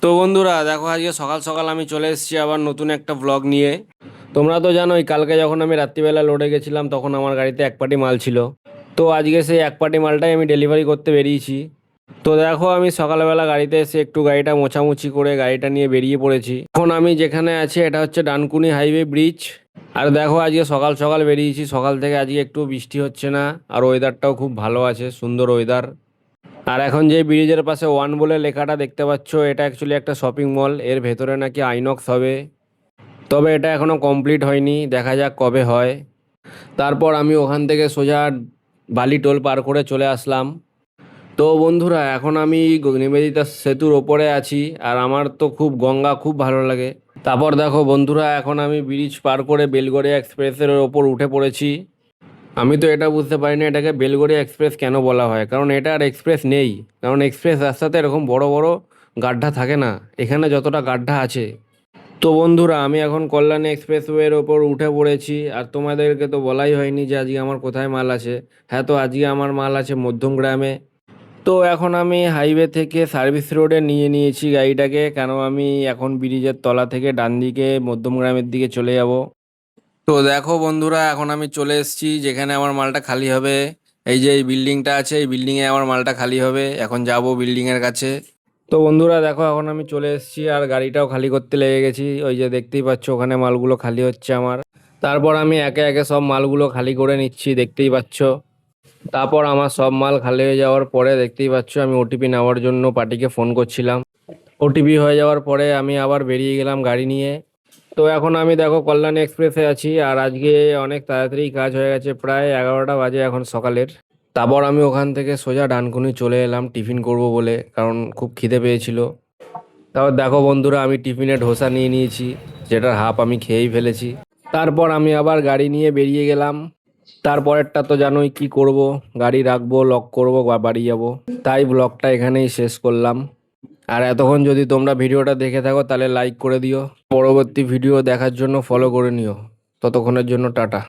তো বন্ধুরা দেখো, আজকে সকাল সকাল আমি চলে এসেছি আবার নতুন একটা ব্লগ নিয়ে। তোমরা তো জানোই, কালকে যখন আমি রাত্রিবেলা লোডে গেছিলাম তখন আমার গাড়িতে এক পাটি মাল ছিল। তো আজকে সেই এক পাটি মালটাই আমি ডেলিভারি করতে বেরিয়েছি। তো দেখো, আমি সকালবেলা গাড়িতে এসে একটু গাড়িটা মোছামুছি করে গাড়িটা নিয়ে বেরিয়ে পড়েছি। এখন আমি যেখানে আছি এটা হচ্ছে ডানকুনি হাইওয়ে ব্রিজ। আর দেখো, আজকে সকাল সকাল বেরিয়েছি, সকাল থেকে আজকে একটু বৃষ্টি হচ্ছে না। আর ওয়েদারটাও খুব ভালো আছে, সুন্দর ওয়েদার। আর এখন যে ব্রিজের পাশে ওয়ান বলে লেখাটা দেখতে পাচ্ছ, এটা অ্যাকচুয়ালি একটা শপিং মল। এর ভেতরে নাকি আইনক্স হবে, তবে এটা এখনও কমপ্লিট হয়নি, দেখা যাক কবে হয়। তারপর আমি ওখান থেকে সোজা বালি টোল পার করে চলে আসলাম। তো বন্ধুরা, এখন আমি নিবেদিতা সেতুর ওপরে আছি, আর আমার তো খুব গঙ্গা খুব ভালো লাগে। তারপর দেখো বন্ধুরা, এখন আমি ব্রিজ পার করে বেলগড়িয়া এক্সপ্রেসের ওপর উঠে পড়েছি। আমি তো এটা বুঝতে পারি না এটাকে বেলগড়িয়া এক্সপ্রেস কেন বলা হয়, কারণ এটা আর এক্সপ্রেস নেই। কারণ এক্সপ্রেস রাস্তাতে এরকম বড় বড় গাড্ডা থাকে না, এখানে যতটা গাড্ডা আছে। তো বন্ধুরা, আমি এখন কল্যাণী এক্সপ্রেসওয়ের ওপর উঠে পড়েছি। আর তোমাদেরকে তো বলাই হয়নি যে আজকে আমার কোথায় মাল আছে। হ্যাঁ, তো আজকে আমার মাল আছে মধ্যমগ্রামে। তো এখন আমি হাইওয়ে থেকে সার্ভিস রোডে নিয়ে নিয়েছি গাড়িটাকে, কেন আমি এখন ব্রিজের তলা থেকে ডান দিকে মধ্যমগ্রামের দিকে চলে যাব। তো দেখো বন্ধুরা, এখন আমি চলে এসেছি যেখানে আমার মালটা খালি হবে। এই যে এই বিল্ডিংটা আছে, এই বিল্ডিংয়ে আমার মালটা খালি হবে। এখন যাব বিল্ডিংয়ের কাছে। তো বন্ধুরা দেখো, এখন আমি চলে এসেছি আর গাড়িটাও খালি করতে লেগে গেছি। ওই যে দেখতেই পাচ্ছ, ওখানে মালগুলো খালি হচ্ছে আমার। তারপর আমি একে একে সব মালগুলো খালি করে নিচ্ছি, দেখতেই পাচ্ছ। তারপর আমার সব মাল খালি হয়ে যাওয়ার পরে দেখতেই পাচ্ছ, আমি ওটিপি নেওয়ার জন্য পার্টিকে ফোন করছিলাম। ওটিপি হয়ে যাওয়ার পরে আমি আবার বেরিয়ে গেলাম গাড়ি নিয়ে। তো এখন আমি দেখো কল্যাণী এক্সপ্রেসে আছি, আর আজকে অনেক তাড়াতাড়ি কাজ হয়ে গেছে, প্রায় 11টা বাজে এখন সকালের। তারপর আমি ওখান থেকে সোজা ডানকুনি চলে এলাম টিফিন করব বলে, কারণ খুব খিদে পেয়েছিল। তারপর দেখো বন্ধুরা, আমি টিফিনে ধোসা নিয়ে নিয়েছি, যেটার হাফ আমি খেয়েই ফেলেছি। তারপর আমি আবার গাড়ি নিয়ে বেরিয়ে গেলাম। তারপরেরটা তো জানোই কি করব, গাড়ি রাখবো, লক করব, বাড়ি যাব। তাই ব্লগটা এখানেই শেষ করলাম। আর এতক্ষণ যদি তোমরা ভিডিওটা দেখে থাকো তাহলে লাইক করে দিও। পরবর্তী ভিডিও দেখার জন্য ফলো করে নিও। ততক্ষণের জন্য টাটা।